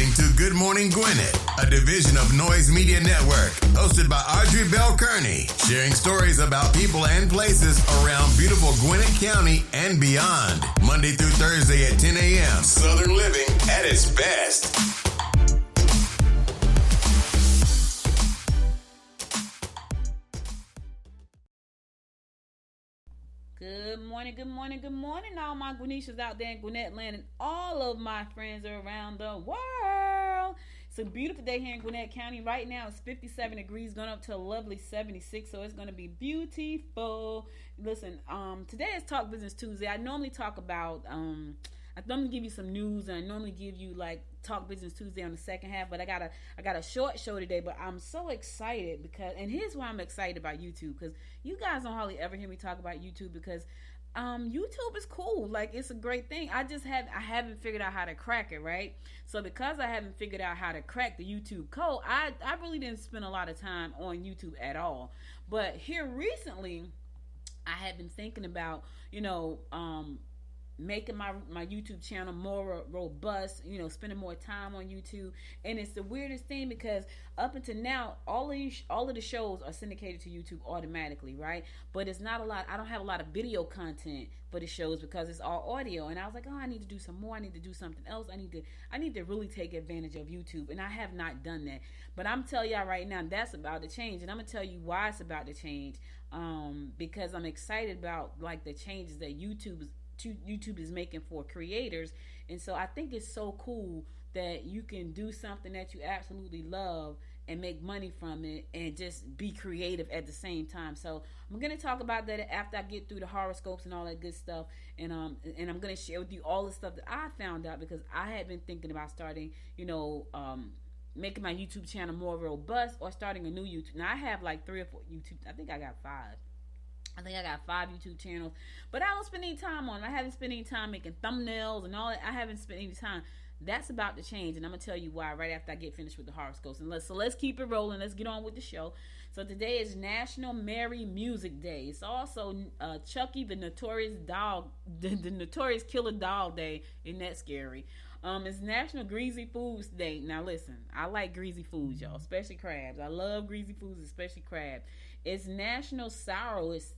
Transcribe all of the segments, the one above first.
listening to Good Morning Gwinnett, a division of Noise Media Network, hosted by Audrey Bell Kearney, sharing stories about people and places around beautiful Gwinnett County and beyond. Monday through Thursday at 10 a.m. Southern living at its best. Good morning, all my Gwinnetians out there in Gwinnett land and all of my friends around the world. It's a beautiful day here in Gwinnett County. Right now it's 57 degrees, going up to a lovely 76, so it's going to be beautiful. Listen, today is Talk Business Tuesday. I normally talk about, I normally give you some news, and I normally give you like Talk Business Tuesday on the second half, but I got a short show today. But I'm so excited because, and here's why I'm excited about YouTube, because you guys don't hardly ever hear me talk about YouTube, because YouTube is cool. Like, it's a great thing. I haven't figured out how to crack it, right? So because I haven't figured out how to crack the YouTube code, I really didn't spend a lot of time on YouTube at all. But here recently, I had been thinking about, making my YouTube channel more robust, spending more time on YouTube. And it's the weirdest thing, because up until now, all of the shows are syndicated to YouTube automatically, right? But it's not a lot. I don't have a lot of video content for the shows because it's all audio. And I was like, I need to do some more. I need to do something else. I need to really take advantage of YouTube. And I have not done that. But I'm telling y'all right now, that's about to change. And I'm going to tell you why it's about to change. Because I'm excited about like the changes that YouTube is making for creators. And so I think it's so cool that you can do something that you absolutely love and make money from it and just be creative at the same time. So I'm going to talk about that after I get through the horoscopes and all that good stuff. And I'm going to share with you all the stuff that I found out, because I had been thinking about starting, making my YouTube channel more robust, or starting a new YouTube. Now I have like 3 or 4 YouTube. I think I got 5 YouTube channels, but I don't spend any time on them. I haven't spent any time making thumbnails and all that. I haven't spent any time. That's about to change, and I'm going to tell you why right after I get finished with the horoscopes. And let's keep it rolling. Let's get on with the show. So today is National Merry Music Day. It's also Chucky the Notorious Dog, the Notorious Killer Dog Day. Isn't that scary? It's National Greasy Foods Day. Now listen, I like greasy foods, y'all, especially crabs. I love greasy foods, especially crab. It's National Sourest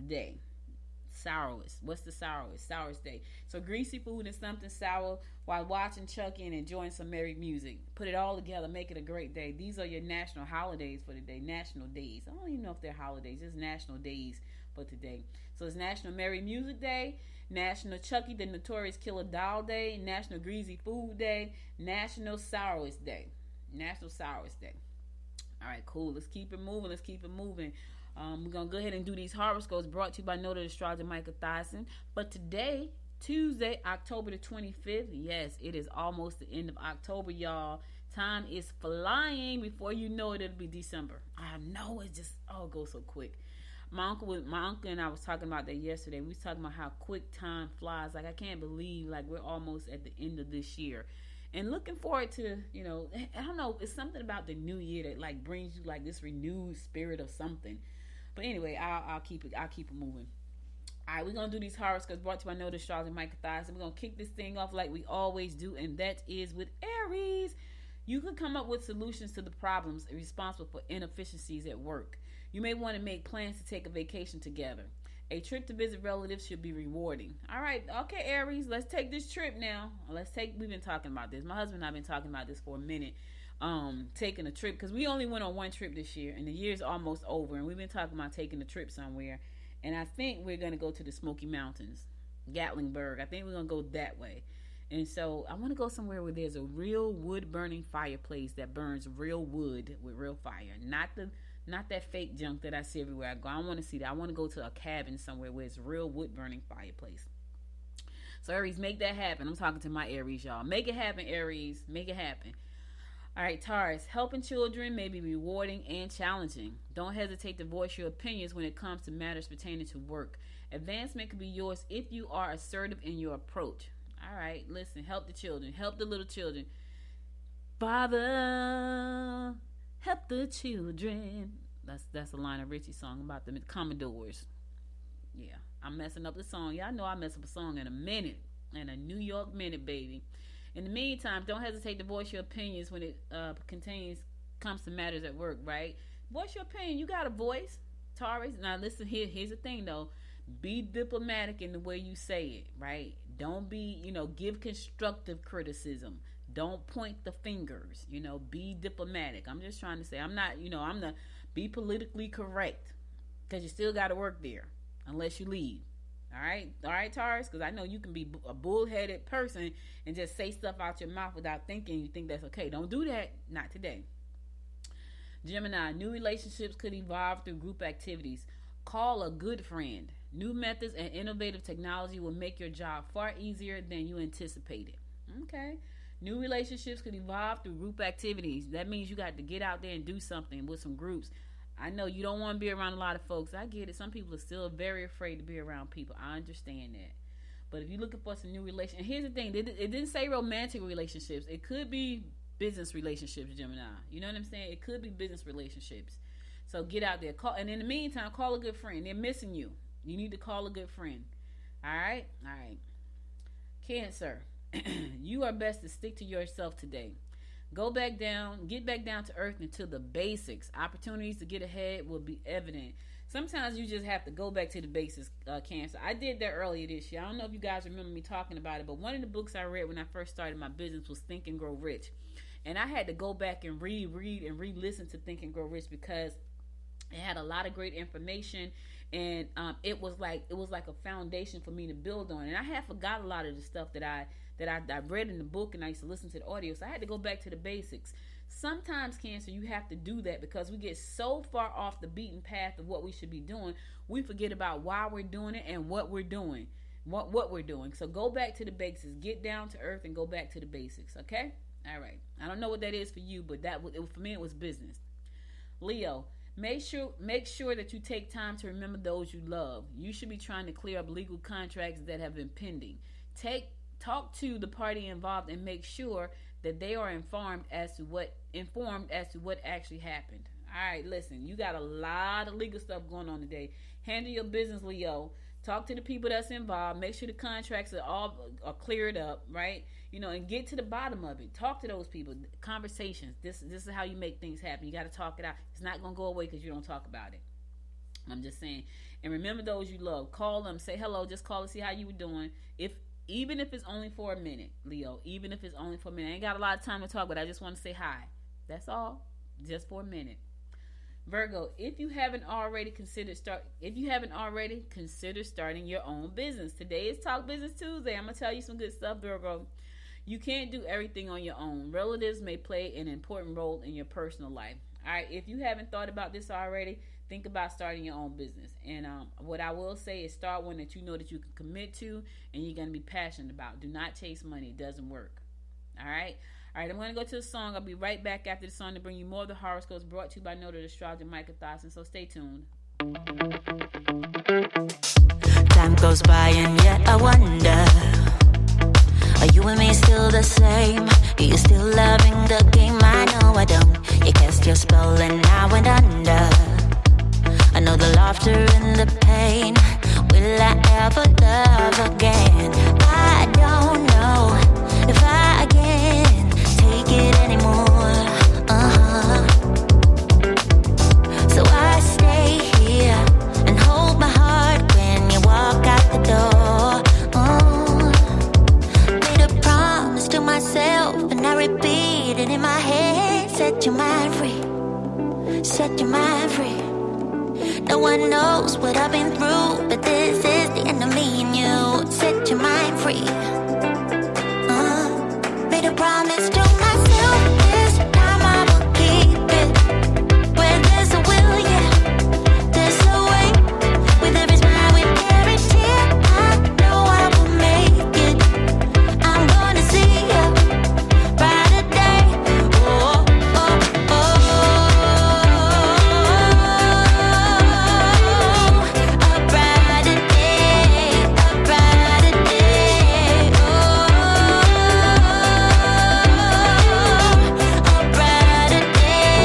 Day. Sourest. What's the sourest? Sourest Day. So greasy food and something sour while watching Chucky and enjoying some merry music. Put it all together, make it a great day. These are your national holidays for today. National days. I don't even know if they're holidays. It's national days for today. So it's National Merry Music Day, National Chucky the Notorious Killer Doll Day, National Greasy Food Day, National Sourest Day. National Sourest Day. All right, cool. Let's keep it moving. We're going to go ahead and do these horoscopes brought to you by noted astrologer Micah Thyssen. But today, Tuesday, October the 25th, yes, it is almost the end of October, y'all. Time is flying. Before you know it, it'll be December. I know, it goes so quick. My uncle and I was talking about that yesterday. We was talking about how quick time flies. Like, I can't believe, like, we're almost at the end of this year. And looking forward to, I don't know, it's something about the new year that like brings you like this renewed spirit of something. But anyway, I'll keep it moving. All right, we're gonna do these horoscopes brought to you by noted astrologer Micah Thyssen. We're gonna kick this thing off like we always do, and that is with Aries. You can come up with solutions to the problems responsible for inefficiencies at work. You may want to make plans to take a vacation together. A trip to visit relatives should be rewarding. All right, okay, Aries, let's take this trip now. We've been talking about this. My husband and I have been talking about this for a minute. Taking a trip, because we only went on one trip this year, and the year's almost over, and we've been talking about taking a trip somewhere. And I think we're going to go to the Smoky Mountains, Gatlinburg. I think we're going to go that way. And so I want to go somewhere where there's a real wood-burning fireplace that burns real wood with real fire. Not that fake junk that I see everywhere I go. I don't want to see that. I want to go to a cabin somewhere where it's real wood-burning fireplace. So Aries, make that happen. I'm talking to my Aries, y'all. Make it happen, Aries. Make it happen. All right, Taurus, helping children may be rewarding and challenging. Don't hesitate to voice your opinions when it comes to matters pertaining to work. Advancement can be yours if you are assertive in your approach. All right, listen, help the children. Help the little children. Father, help the children. That's a line of Richie's song about the Commodores. Yeah, I'm messing up the song. Y'all know I mess up a song in a minute. In a New York minute, baby. In the meantime, don't hesitate to voice your opinions when it comes to matters at work, right? Voice your opinion. You got a voice, Taurus. Now listen here. Here's the thing though. Be diplomatic in the way you say it, right? Don't be, give constructive criticism. Don't point the fingers, be diplomatic. I'm just trying to say, I'm the be politically correct, because you still got to work there unless you leave. All right, Taurus, because I know you can be a bullheaded person and just say stuff out your mouth without thinking. You think that's okay. Don't do that. Not today. Gemini, new relationships could evolve through group activities. Call a good friend. New methods and innovative technology will make your job far easier than you anticipated. Okay. New relationships could evolve through group activities. That means you got to get out there and do something with some groups. I know you don't want to be around a lot of folks. I get it. Some people are still very afraid to be around people. I understand that. But if you're looking for some new relationships, and here's the thing, it didn't say romantic relationships. It could be business relationships, Gemini. You know what I'm saying? It could be business relationships. So get out there. And in the meantime, call a good friend. They're missing you. You need to call a good friend. All right? Cancer. You are best to stick to yourself today. Get back down to earth and to the basics. Opportunities to get ahead will be evident. Sometimes you just have to go back to the basics, Cancer. I did that earlier this year. I don't know if you guys remember me talking about it, but one of the books I read when I first started my business was Think and Grow Rich. And I had to go back and reread and re-listen to Think and Grow Rich because it had a lot of great information, and it was like a foundation for me to build on. And I had forgot a lot of the stuff that I read in the book, and I used to listen to the audio. So I had to go back to the basics. Sometimes, Cancer, you have to do that because we get so far off the beaten path of what we should be doing, we forget about why we're doing it and what we're doing. What we're doing. So go back to the basics. Get down to earth and go back to the basics. Okay? All right. I don't know what that is for you, but for me it was business. Leo. Make sure that you take time to remember those you love. You should be trying to clear up legal contracts that have been pending. Talk to the party involved and make sure that they are informed as to what actually happened. All right, listen, you got a lot of legal stuff going on today. Handle your business, Leo. Talk to the people that's involved. Make sure the contracts are cleared up, right? And get to the bottom of it. Talk to those people. Conversations. This is how you make things happen. You got to talk it out. It's not going to go away because you don't talk about it. I'm just saying. And remember those you love. Call them. Say hello. Just call to see how you were doing. Even if it's only for a minute, Leo. Even if it's only for a minute. I ain't got a lot of time to talk, but I just want to say hi. That's all. Just for a minute. Virgo, if you haven't already, consider starting your own business. Today is Talk Business Tuesday. I'm going to tell you some good stuff, Virgo. You can't do everything on your own. Relatives may play an important role in your personal life. All right, if you haven't thought about this already, think about starting your own business. And what I will say is start one that you know that you can commit to and you're going to be passionate about. Do not chase money. It doesn't work. All right, I'm going to go to the song. I'll be right back after the song to bring you more of the horoscopes brought to you by Noted Astrologer Micah Thosson. So stay tuned. Time goes by and yet I wonder, are you and me still the same? Are you still loving the game? I know I don't. You cast your spell and I went under. I know the laughter and the pain. Will I ever love again? I don't know if I can take it anymore. So I stay here and hold my heart when you walk out the door. Made a promise to myself and I repeat it in my head. Set your mind free. Set your mind free. No one knows what I've been through, but this is the end of me and you. Set your mind free. Made a promise to myself, this time I will keep it. Where there's a will, yeah, there's a way. With every smile, with every tear, I know I will make it. I'm gonna see a brighter day. Oh, oh, oh, a brighter day, a brighter day. Oh, a brighter day.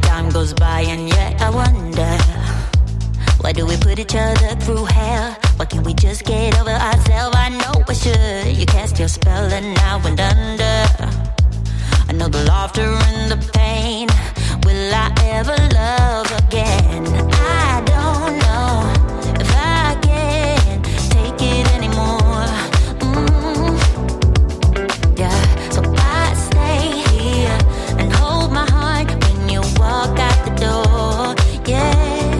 Time goes by and yet I wonder, why do we put each other through hell? Why can't we just get over ourselves? I know I should, your spell and now and under. I know the laughter and the pain. Will I ever love again? I don't know if I can take it anymore. Yeah, so I stay here and hold my heart when you walk out the door. Yeah,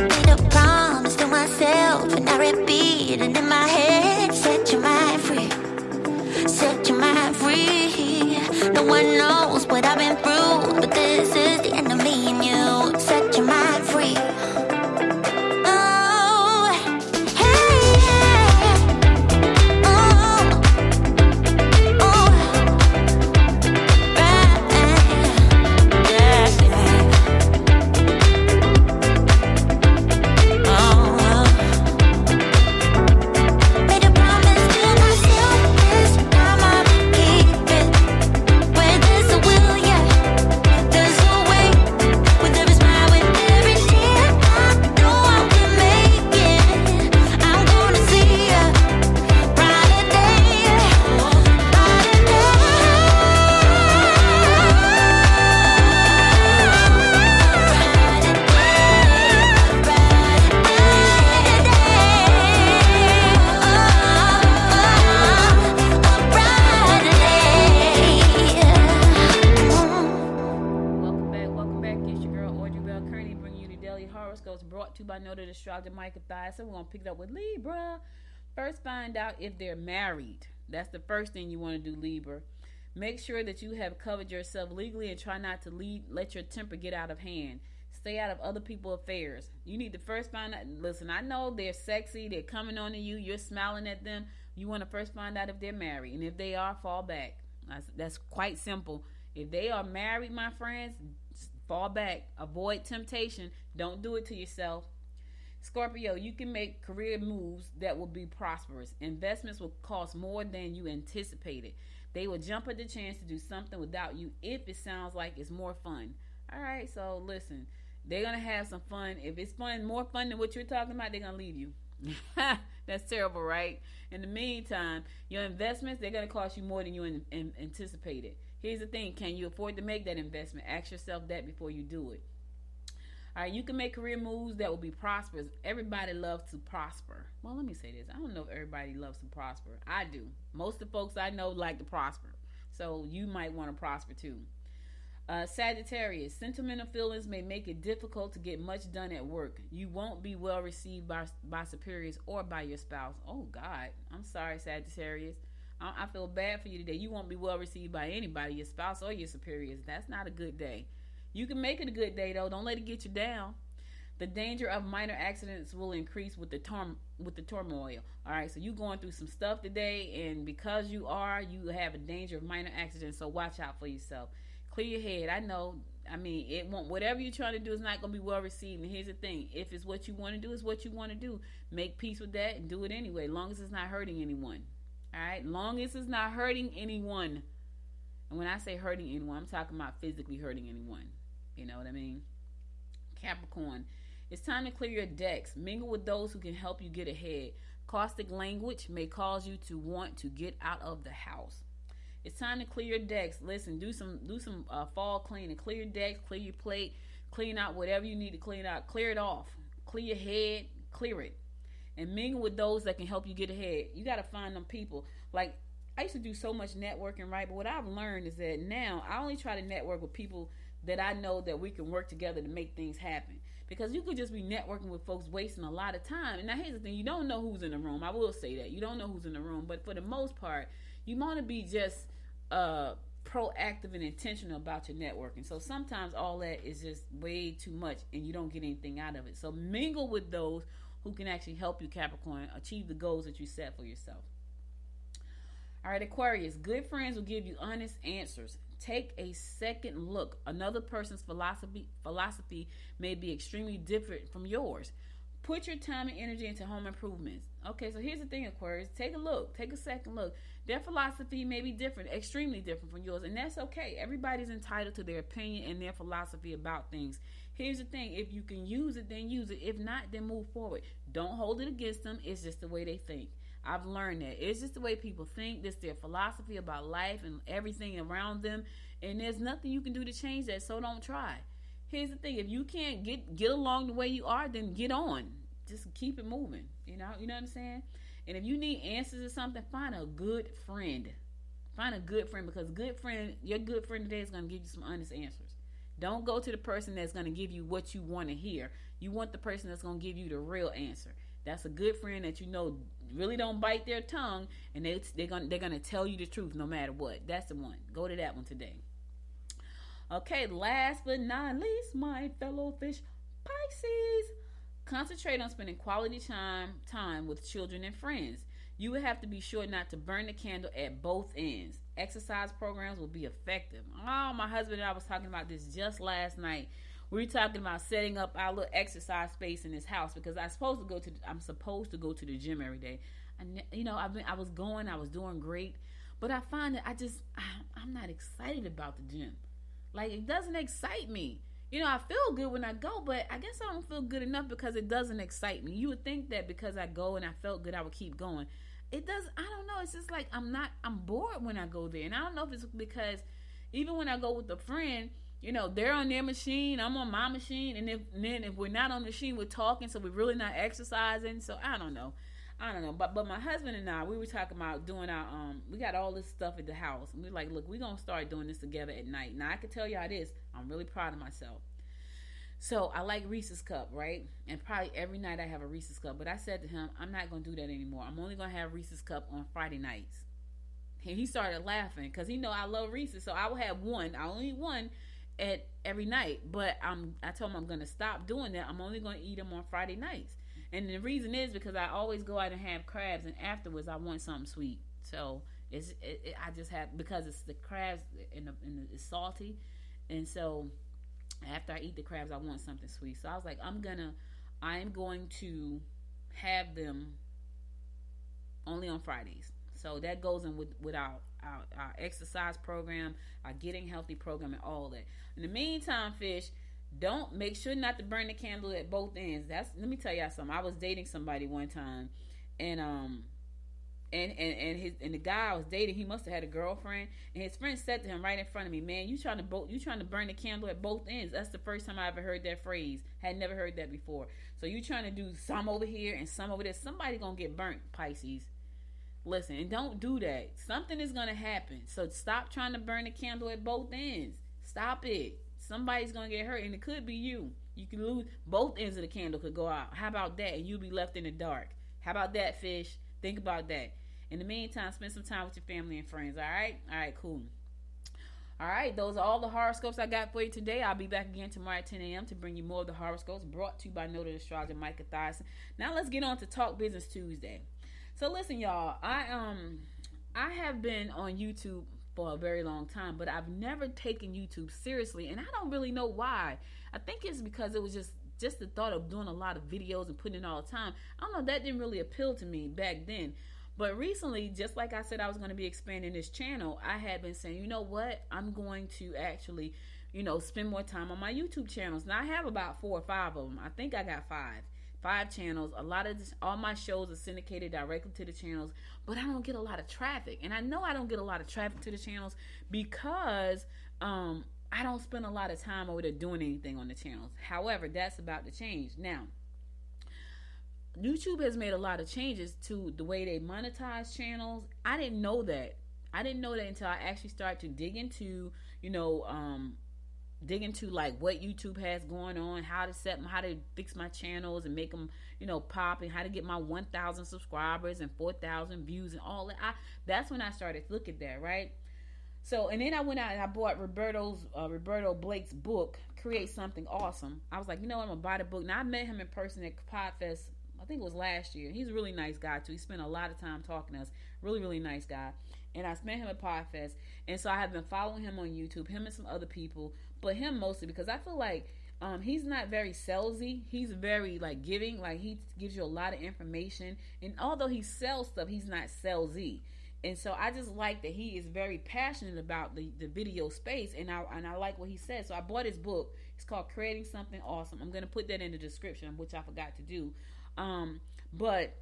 made a promise to myself and I repeat it in my head. Set your mind free. Set your mind free. No one knows what I've been through, but this is the end of me and you. Set your mind free. Oh, hey, yeah. Oh, oh, right, yeah, yeah. Oh, made a promise to myself, this time I'll keep it. Where there's a will, yeah, there's a way. With every smile, with every tear, I know I can make it. I'm gonna see a brighter day, brighter day. Welcome back. It's your girl Audrey Bell Kearney bringing you the daily horoscopes brought to you by noted astrologer Micah Thias. So we're gonna pick it up with Libra. First, find out if they're married. That's the first thing you want to do, Libra. Make sure that you have covered yourself legally and try not to let your temper get out of hand. Stay out of other people's affairs. You need to first find out. Listen, I know they're sexy. They're coming on to you. You're smiling at them. You want to first find out if they're married. And if they are, fall back. That's quite simple. If they are married, my friends, fall back. Avoid temptation. Don't do it to yourself. Scorpio, you can make career moves that will be prosperous. Investments will cost more than you anticipated. They will jump at the chance to do something without you if it sounds like it's more fun. All right, so listen. They're going to have some fun. If it's fun, more fun than what you're talking about, they're going to leave you. That's terrible, right? In the meantime, your investments, they're going to cost you more than you anticipated. Here's the thing. Can you afford to make that investment? Ask yourself that before you do it. All right, you can make career moves that will be prosperous. Everybody loves to prosper. Well, let me say this. I don't know if everybody loves to prosper. I do. Most of the folks I know like to prosper. So you might want to prosper too. Sagittarius, sentimental feelings may make it difficult to get much done at work. You won't be well received by superiors or by your spouse. Oh, God. I'm sorry, Sagittarius. I feel bad for you today. You won't be well received by anybody, your spouse or your superiors. That's not a good day. You can make it a good day, though. Don't let it get you down. The danger of minor accidents will increase with the turmoil. All right, so you're going through some stuff today, and because you have a danger of minor accidents, so watch out for yourself. Clear your head. I know, it won't, whatever you're trying to do is not going to be well received. And here's the thing. If it's what you want to do, it's what you want to do. Make peace with that and do it anyway, long as it's not hurting anyone. All right, long as it's not hurting anyone. And when I say hurting anyone, I'm talking about physically hurting anyone. You know what I mean? Capricorn, it's time to clear your decks. Mingle with those who can help you get ahead. Caustic language may cause you to want to get out of the house. It's time to clear your decks. Listen, do some fall cleaning. Clear your decks, clear your plate, clean out whatever you need to clean out. Clear it off. Clear your head, clear it. And mingle with those that can help you get ahead. You got to find them people. Like, I used to do so much networking, right? But what I've learned is that now I only try to network with people that I know that we can work together to make things happen. Because you could just be networking with folks wasting a lot of time. And now here's the thing. You don't know who's in the room. I will say that. You don't know who's in the room. But for the most part, you want to be just proactive and intentional about your networking. So sometimes all that is just way too much and you don't get anything out of it. So mingle with those who can actually help you, Capricorn, achieve the goals that you set for yourself. All right, Aquarius, good friends will give you honest answers. Take a second look. Another person's philosophy may be extremely different from yours. Put your time and energy into home improvements. Okay, so here's the thing, Aquarius. Take a look. Take a second look. Their philosophy may be different, extremely different from yours, and that's okay. Everybody's entitled to their opinion and their philosophy about things. Here's the thing. If you can use it, then use it. If not, then move forward. Don't hold it against them. It's just the way they think. I've learned that. It's just the way people think. This their philosophy about life and everything around them. And there's nothing you can do to change that, so don't try. Here's the thing. If you can't get along the way you are, then get on. Just keep it moving. You know what I'm saying? And if you need answers or something, find a good friend. Find a good friend, because your good friend today is going to give you some honest answers. Don't go to the person that's going to give you what you want to hear. You want the person that's going to give you the real answer. That's a good friend that you know really don't bite their tongue, and they're gonna tell you the truth no matter what. That's the one. Go to that one today. Okay, last but not least, my fellow fish, Pisces. Concentrate on spending quality time with children and friends. You will have to be sure not to burn the candle at both ends. Exercise programs will be effective. Oh, my husband and I was talking about this just last night. We were talking about setting up our little exercise space in this house, because I'm supposed to go to the gym every day. And I was doing great, but I find that I'm not excited about the gym. Like, it doesn't excite me. I feel good when I go, but I guess I don't feel good enough because it doesn't excite me. You would think that because I go and I felt good, I would keep going. It does. I don't know. It's just like I'm bored when I go there. And I don't know if it's because even when I go with a friend, they're on their machine, I'm on my machine. And then if we're not on the machine, we're talking. So we're really not exercising. So I don't know. But my husband and I, we were talking about doing our, we got all this stuff at the house. And we're like, look, we're going to start doing this together at night. Now, I can tell y'all this. I'm really proud of myself. So I like Reese's Cup, right? And probably every night I have a Reese's Cup. But I said to him, I'm not going to do that anymore. I'm only going to have Reese's Cup on Friday nights. And he started laughing because he know I love Reese's. So I will have one. I only eat one at every night. But I told him I'm going to stop doing that. I'm only going to eat them on Friday nights. And the reason is because I always go out and have crabs, and afterwards I want something sweet. So I just have, because it's the crabs and it's salty, and so after I eat the crabs, I want something sweet. So I was like, I'm going to have them only on Fridays. So that goes in with our exercise program, our getting healthy program, and all that. In the meantime, fish, don't make sure not to burn the candle at both ends. Let me tell y'all something. I was dating somebody one time, and the guy I was dating, he must have had a girlfriend, and his friend said to him right in front of me, "Man, you trying to burn the candle at both ends." That's the first time I ever heard that phrase. Had never heard that before. So you trying to do some over here and some over there. Somebody gonna get burnt, Pisces. Listen, and don't do that. Something is gonna happen. So stop trying to burn the candle at both ends. Stop it. Somebody's gonna get hurt, and it could be you. You can lose. Both ends of the candle could go out. How about that? And you'll be left in the dark. How about that, fish? Think about that. In the meantime, spend some time with your family and friends. All right, cool. All right, those are all the horoscopes I got for you today. I'll be back again tomorrow at 10 a.m. to bring you more of the horoscopes brought to you by noted astrologer Micah Thyssen. Now let's get on to Talk Business Tuesday. So listen, y'all. I have been on YouTube for a very long time, but I've never taken YouTube seriously, and I don't really know why. I think it's because it was just the thought of doing a lot of videos and putting it all the time. I don't know, that didn't really appeal to me back then. But recently, just like I said I was going to be expanding this channel, I had been saying, you know what, I'm going to actually, spend more time on my YouTube channels. Now I have about 4 or 5 of them. I think I got 5 channels. All my shows are syndicated directly to the channels, but I don't get a lot of traffic. And I know I don't get a lot of traffic to the channels because I don't spend a lot of time over there doing anything on the channels. However, that's about to change. Now, YouTube has made a lot of changes to the way they monetize channels. I didn't know that. Until I actually started to dig into like what YouTube has going on, how to fix my channels and make them, pop, and how to get my 1,000 subscribers and 4,000 views and all that. That's when I started to look at that, right? So, and then I went out and I bought Roberto Blake's book, Create Something Awesome. I was like, I'm gonna buy the book. Now I met him in person at Podfest. I think it was last year. He's a really nice guy too. He spent a lot of time talking to us. Really, really nice guy. And I met him at Podfest. And so I have been following him on YouTube, him and some other people, but him mostly because I feel like he's not very salesy. He's very giving. Like, he gives you a lot of information. And although he sells stuff, he's not salesy. And so I just like that he is very passionate about the video space, and I like what he says. So I bought his book. It's called Creating Something Awesome. I'm going to put that in the description, which I forgot to do. But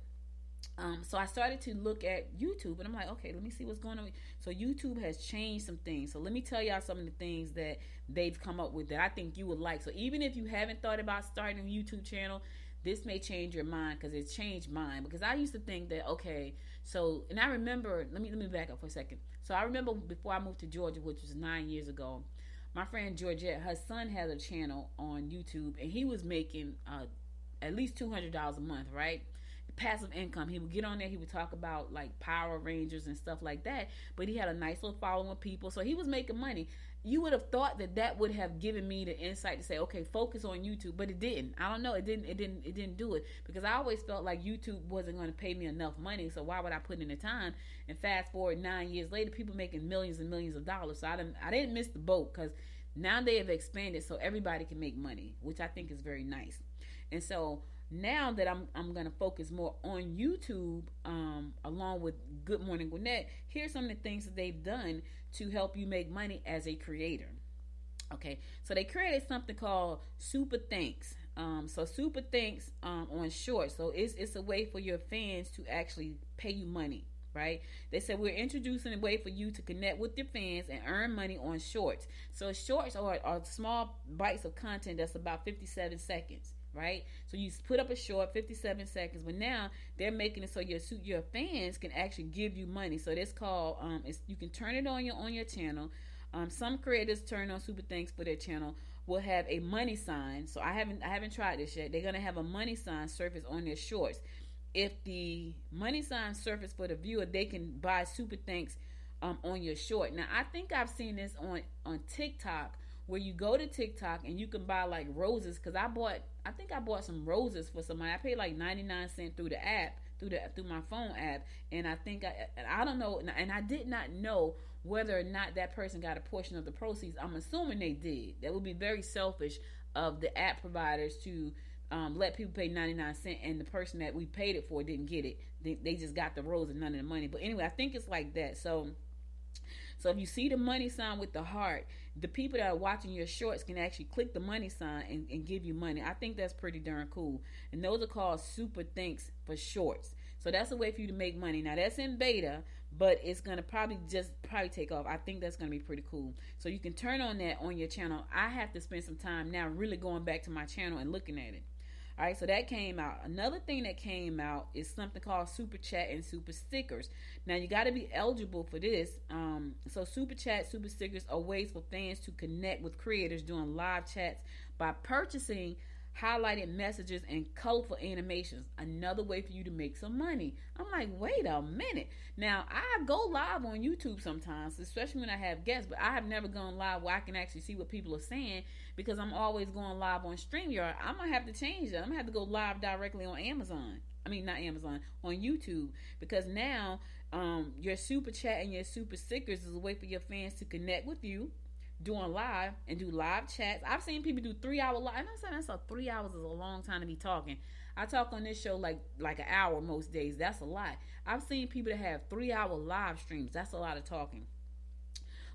So I started to look at YouTube, and I'm like, okay, let me see what's going on. So YouTube has changed some things. So let me tell y'all some of the things that they've come up with that I think you would like. So even if you haven't thought about starting a YouTube channel, this may change your mind, because it's changed mine. Because I used to think that, okay, so, and I remember, let me back up for a second. So I remember before I moved to Georgia, which was 9 years ago, my friend Georgette, her son had a channel on YouTube, and he was making at least $200 a month, right? Passive income. He would get on there, he would talk about like Power Rangers and stuff like that, but he had a nice little following of people, so he was making money. You would have thought that that would have given me the insight to say, okay, focus on YouTube, but it didn't. I don't know, it didn't do it, because I always felt like YouTube wasn't going to pay me enough money, so why would I put in the time? And fast forward 9 years later, people making millions and millions of dollars. So I didn't miss the boat, because now they have expanded so everybody can make money, which I think is very nice. And so now that I'm going to focus more on YouTube, along with Good Morning Gwinnett, here's some of the things that they've done to help you make money as a creator. Okay, so they created something called Super Thanks. So Super Thanks on Shorts. So it's a way for your fans to actually pay you money, right? They said we're introducing a way for you to connect with your fans and earn money on Shorts. So Shorts are small bites of content that's about 57 seconds. Right, so you put up a short 57 seconds, but now they're making it so your fans can actually give you money. So that's called you can turn it on your channel. Some creators turn on Super Thanks for their channel will have a money sign. So I haven't tried this yet. They're gonna have a money sign surface on their shorts. If the money sign surface for the viewer, they can buy Super Thanks on your short. Now I think I've seen this on TikTok, where you go to TikTok and you can buy like roses, because I think I bought some roses for somebody. I paid like 99 cents through the app, through my phone app, and I don't know, and I did not know whether or not that person got a portion of the proceeds. I'm assuming they did. That would be very selfish of the app providers to let people pay 99 cents, and the person that we paid it for didn't get it. They just got the rose and none of the money. But anyway, I think it's like that. So if you see the money sign with the heart, the people that are watching your shorts can actually click the money sign and give you money. I think that's pretty darn cool. And those are called Super Thanks for Shorts. So that's a way for you to make money. Now that's in beta, but it's going to probably take off. I think that's going to be pretty cool. So you can turn on that on your channel. I have to spend some time now really going back to my channel and looking at it. All right, so that came out. Another thing that came out is something called Super Chat and Super Stickers. Now, you got to be eligible for this. So Super Chat, Super Stickers are ways for fans to connect with creators doing live chats by purchasing highlighted messages and colorful animations. Another way for you to make some money. I'm like, wait a minute. Now, I go live on YouTube sometimes, especially when I have guests, but I have never gone live where I can actually see what people are saying, because I'm always going live on StreamYard. I'm going to have to change that. I'm going to have to go live directly on Amazon. I mean, not Amazon, on YouTube, because now your Super Chat and your Super Stickers is a way for your fans to connect with you, doing live and do live chats. I've seen people do 3-hour live. And I'm saying that's 3 hours is a long time to be talking. I talk on this show like an hour most days. That's a lot. I've seen people that have 3-hour live streams. That's a lot of talking.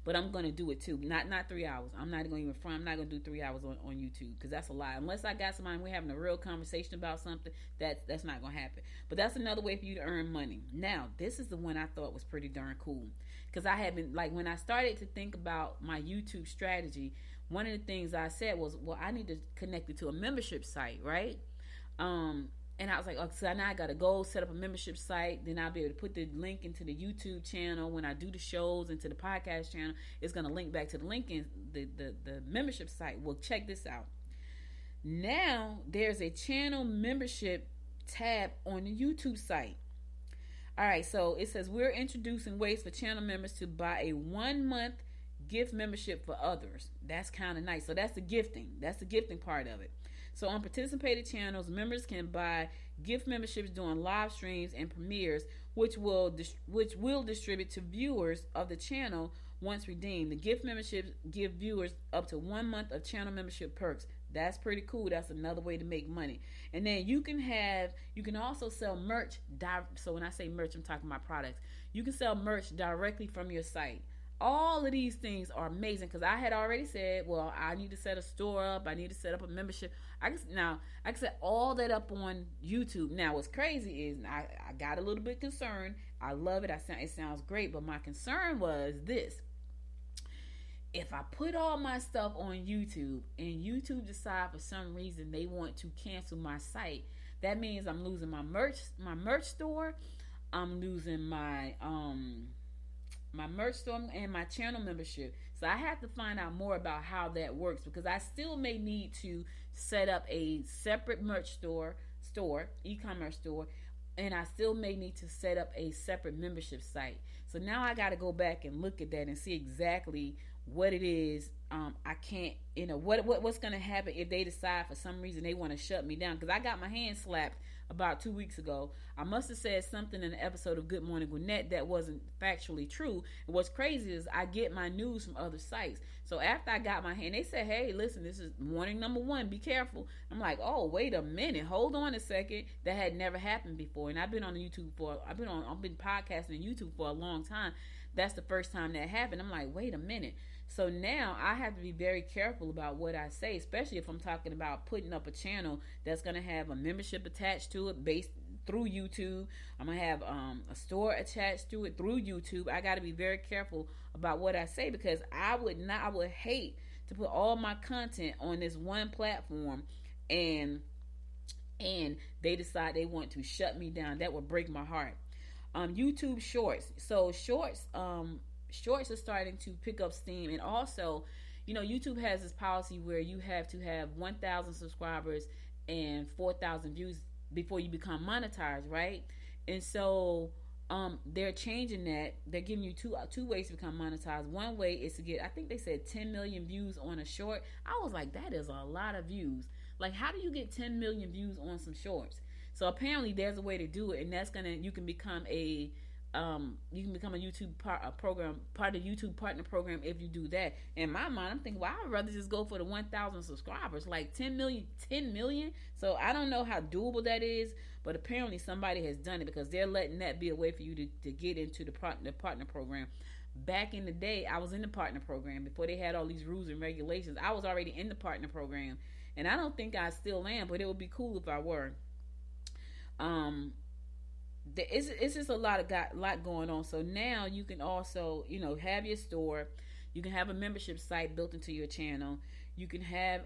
But I'm gonna do it too. Not 3 hours. I'm not gonna even front. I'm not gonna do 3 hours on YouTube, because that's a lot. Unless I got somebody, we're having a real conversation about something, that's not gonna happen. But that's another way for you to earn money. Now, this is the one I thought was pretty darn cool, because I had been, like, when I started to think about my YouTube strategy, one of the things I said was, well, I need to connect it to a membership site, right? And I was like, oh, so now I got to go set up a membership site. Then I'll be able to put the link into the YouTube channel. When I do the shows into the podcast channel, it's going to link back to the link in the membership site. Well, check this out. Now there's a channel membership tab on the YouTube site. All right, so it says we're introducing ways for channel members to buy a 1-month gift membership for others. That's kind of nice. So that's the gifting. That's the gifting part of it. So on participated channels, members can buy gift memberships during live streams and premieres, which will distribute to viewers of the channel once redeemed. The gift memberships give viewers up to 1 month of channel membership perks. That's pretty cool. That's another way to make money. And then you can also sell merch. So when I say merch, I'm talking about products. You can sell merch directly from your site. All of these things are amazing because I had already said, well, I need to set a store up. I need to set up a membership. I can set all that up on YouTube. Now, what's crazy is I got a little bit concerned. I love it. It sounds great, but my concern was this. If I put all my stuff on YouTube and YouTube decide for some reason they want to cancel my site, that means I'm losing my merch store. I'm losing my merch store and my channel membership. So I have to find out more about how that works because I still may need to set up a separate merch store, e-commerce store, and I still may need to set up a separate membership site. So now I got to go back and look at that and see exactly what it is. I can't, what's going to happen if they decide for some reason they want to shut me down, because I got my hand slapped about 2 weeks ago. I must have said something in an episode of Good Morning Gwinnett that wasn't factually true. And what's crazy is I get my news from other sites. So after I got my hand, they said, hey, listen, this is warning number 1, be careful. I'm like, oh, wait a minute, hold on a second. That had never happened before. And I've been on YouTube I've been podcasting on YouTube for a long time. That's the first time that happened. I'm like, wait a minute. So now I have to be very careful about what I say, especially if I'm talking about putting up a channel that's going to have a membership attached to it based through YouTube. I'm going to have a store attached to it through YouTube. I got to be very careful about what I say because I would hate to put all my content on this one platform and they decide they want to shut me down. That would break my heart. YouTube Shorts. So Shorts are starting to pick up steam, and also, YouTube has this policy where you have to have 1,000 subscribers and 4,000 views before you become monetized, right? And so they're changing that. They're giving you two ways to become monetized. One way is to get, I think they said 10 million views on a short. I was like, that is a lot of views. Like, how do you get 10 million views on some shorts? So apparently there's a way to do it, and you can become a YouTube part of the YouTube partner program if you do that. In my mind, I'm thinking, well, I'd rather just go for the 1,000 subscribers, like 10 million. So I don't know how doable that is, but apparently somebody has done it because they're letting that be a way for you to get into the partner program. Back in the day, I was in the partner program before they had all these rules and regulations. I was already in the partner program, and I don't think I still am, but it would be cool if I were. It's just a lot going on. So now you can also, have your store. You can have a membership site built into your channel. You can have,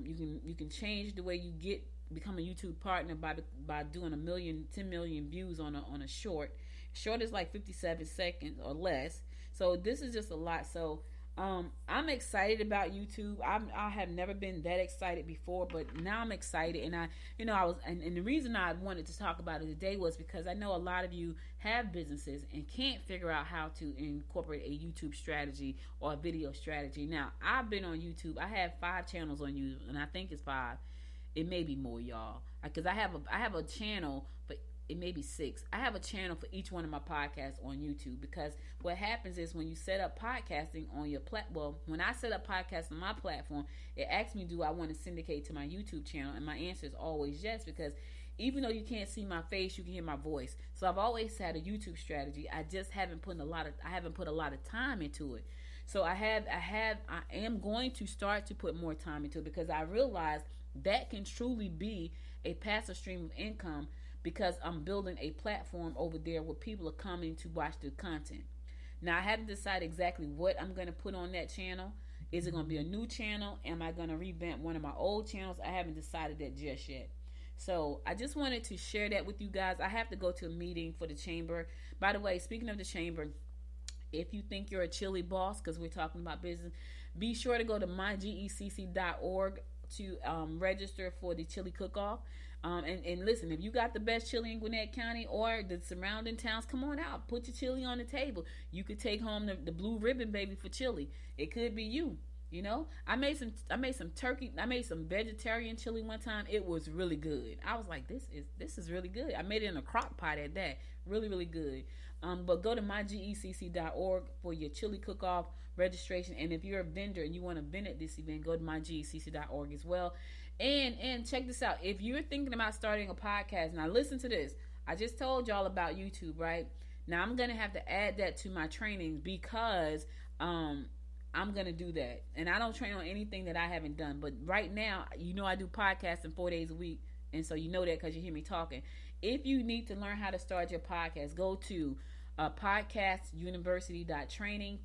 you can change the way you become a YouTube partner by doing 10 million views on a short. Short is like 57 seconds or less. So this is just a lot. So I'm excited about YouTube. I have never been that excited before, but now I'm excited. And and the reason I wanted to talk about it today was because I know a lot of you have businesses and can't figure out how to incorporate a YouTube strategy or a video strategy. Now, I've been on YouTube. I have 5 channels on YouTube, and I think it's 5. It may be more, y'all, because I have a channel, but it may be 6. I have a channel for each one of my podcasts on YouTube, because what happens is when you set up podcasting on your when I set up podcasts on my platform, it asks me, do I want to syndicate to my YouTube channel? And my answer is always yes, because even though you can't see my face, you can hear my voice. So I've always had a YouTube strategy. I just haven't put a lot of time into it. So I am going to start to put more time into it, because I realize that can truly be a passive stream of income, because I'm building a platform over there where people are coming to watch the content. Now, I haven't decided exactly what I'm going to put on that channel. Is it going to be a new channel? Am I going to revamp one of my old channels? I haven't decided that just yet. So I just wanted to share that with you guys. I have to go to a meeting for the chamber. By the way, speaking of the chamber, if you think you're a chili boss, because we're talking about business, be sure to go to mygecc.org to register for the chili cook-off. And listen, if you got the best chili in Gwinnett County or the surrounding towns, come on out. Put your chili on the table. You could take home the blue ribbon, baby, for chili. It could be you. I made some turkey. I made some vegetarian chili one time. It was really good. I was like, this is really good. I made it in a crock pot at that. Really, really good. But go to mygecc.org for your chili cook-off registration. And if you're a vendor and you want to vend at this event, go to mygecc.org as well. And check this out. If you're thinking about starting a podcast, now listen to this. I just told y'all about YouTube, right? Now I'm going to have to add that to my trainings, because I'm gonna do that. And I don't train on anything that I haven't done. But right now, I do podcasting 4 days a week, and so you know that because you hear me talking. If you need to learn how to start your podcast, go to podcastuniversity.training.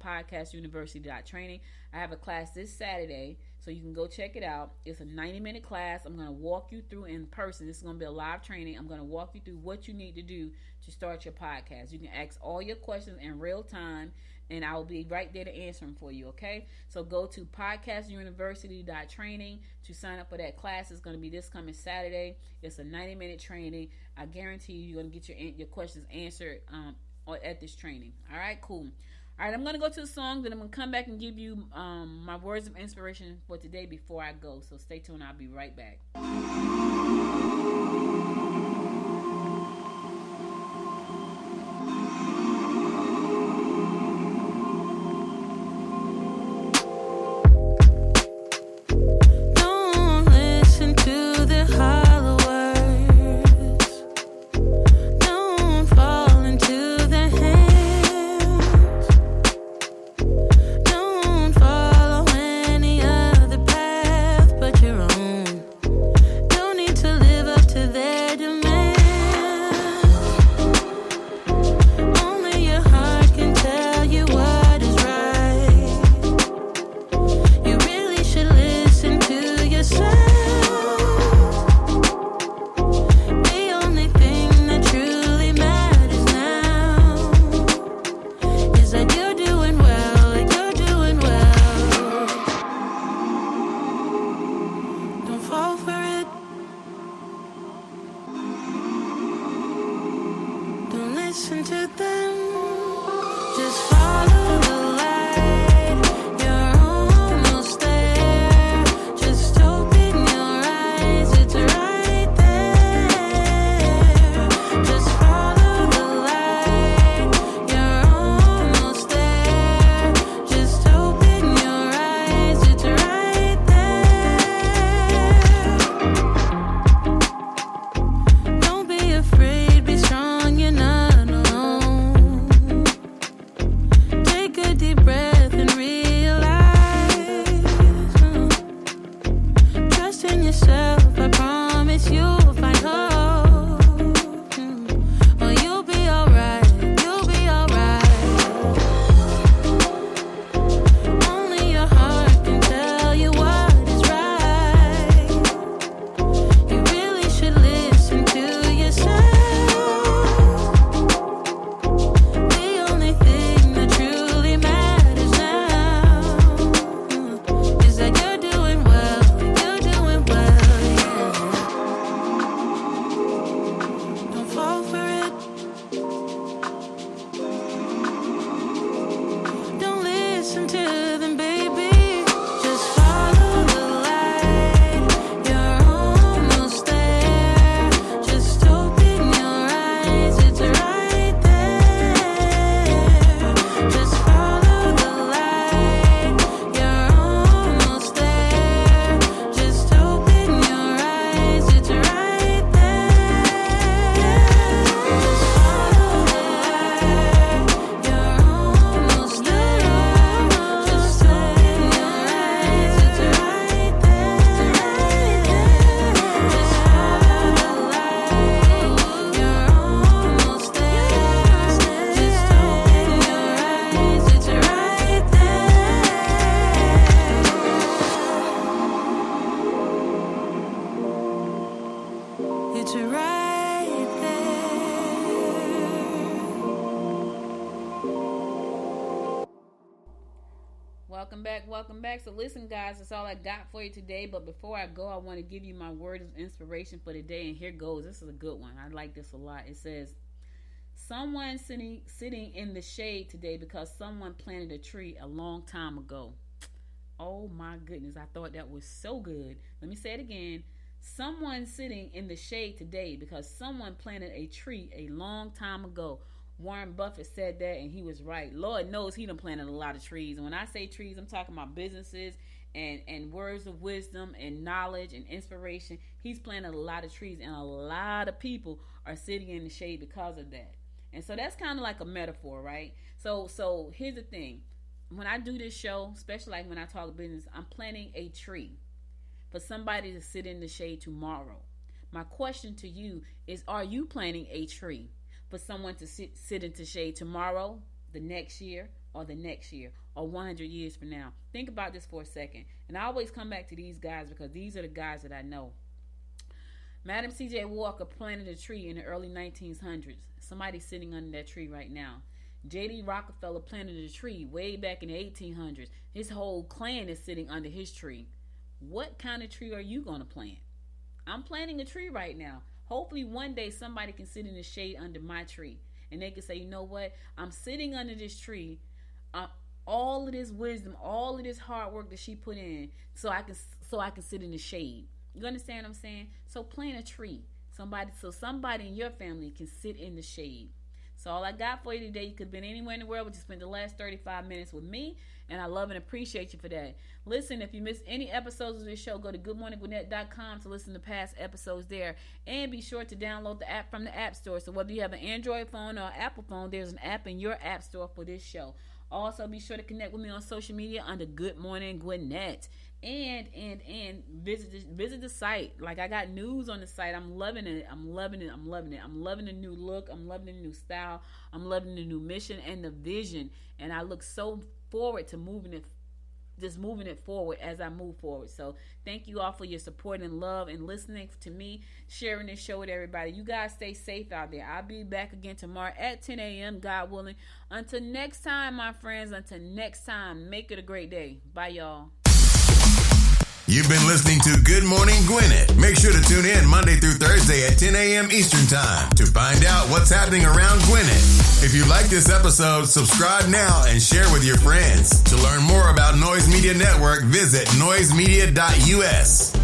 I have a class this Saturday, so you can go check it out. It's a 90-minute class. I'm going to walk you through in person. This is going to be a live training. I'm going to walk you through what you need to do to start your podcast. You can ask all your questions in real time, and I will be right there to answer them for you, okay? So go to podcastuniversity.training to sign up for that class. It's going to be this coming Saturday. It's a 90-minute training. I guarantee you're going to get your questions answered at this training. All right, cool. All right, I'm going to go to the song, then I'm going to come back and give you my words of inspiration for today before I go. So stay tuned. I'll be right back. Welcome back. So listen, guys, that's all I got for you today. But before I go, I want to give you my word of inspiration for today. And here goes. This is a good one. I like this a lot. It says, someone sitting in the shade today because someone planted a tree a long time ago. Oh my goodness. I thought that was so good. Let me say it again. Someone sitting in the shade today because someone planted a tree a long time ago. Warren Buffett said that, and he was right. Lord knows he done planted a lot of trees. And when I say trees, I'm talking about businesses and words of wisdom and knowledge and inspiration. He's planted a lot of trees, and a lot of people are sitting in the shade because of that. And so that's kind of like a metaphor, right? So here's the thing. when I do this show, especially like when I talk business, I'm planting a tree for somebody to sit in the shade tomorrow. My question to you is, are you planting a tree for someone to sit into shade tomorrow, the next year, or the next year, or 100 years from now? Think about this for a second. And I always come back to these guys because these are the guys that I know. Madam C.J. Walker planted a tree in the early 1900s. Somebody's sitting under that tree right now. J.D. Rockefeller planted a tree way back in the 1800s. His whole clan is sitting under his tree. What kind of tree are you going to plant? I'm planting a tree right now. Hopefully one day somebody can sit in the shade under my tree. And they can say, you know what? I'm sitting under this tree. All of this wisdom, all of this hard work that she put in, so I can sit in the shade. You understand what I'm saying? So plant a tree. Somebody in your family can sit in the shade. So all I got for you today, you could have been anywhere in the world, but you spent the last 35 minutes with me, and I love and appreciate you for that. Listen, if you missed any episodes of this show, go to goodmorninggwinnett.com to listen to past episodes there, and be sure to download the app from the App Store. So whether you have an Android phone or an Apple phone, there's an app in your App Store for this show. Also, be sure to connect with me on social media under Good Morning Gwinnett. And visit the site. Like, I got news on the site. I'm loving it. I'm loving the new look. I'm loving the new style. I'm loving the new mission and the vision. And I look so forward to moving it forward as I move forward. So thank you all for your support and love and listening to me, sharing this show with everybody. You guys stay safe out there. I'll be back again tomorrow at 10 a.m., God willing. Until next time, my friends, make it a great day. Bye, y'all. You've been listening to Good Morning Gwinnett. Make sure to tune in Monday through Thursday at 10 a.m. Eastern Time to find out what's happening around Gwinnett. If you like this episode, subscribe now and share with your friends. To learn more about Noise Media Network, visit noisemedia.us.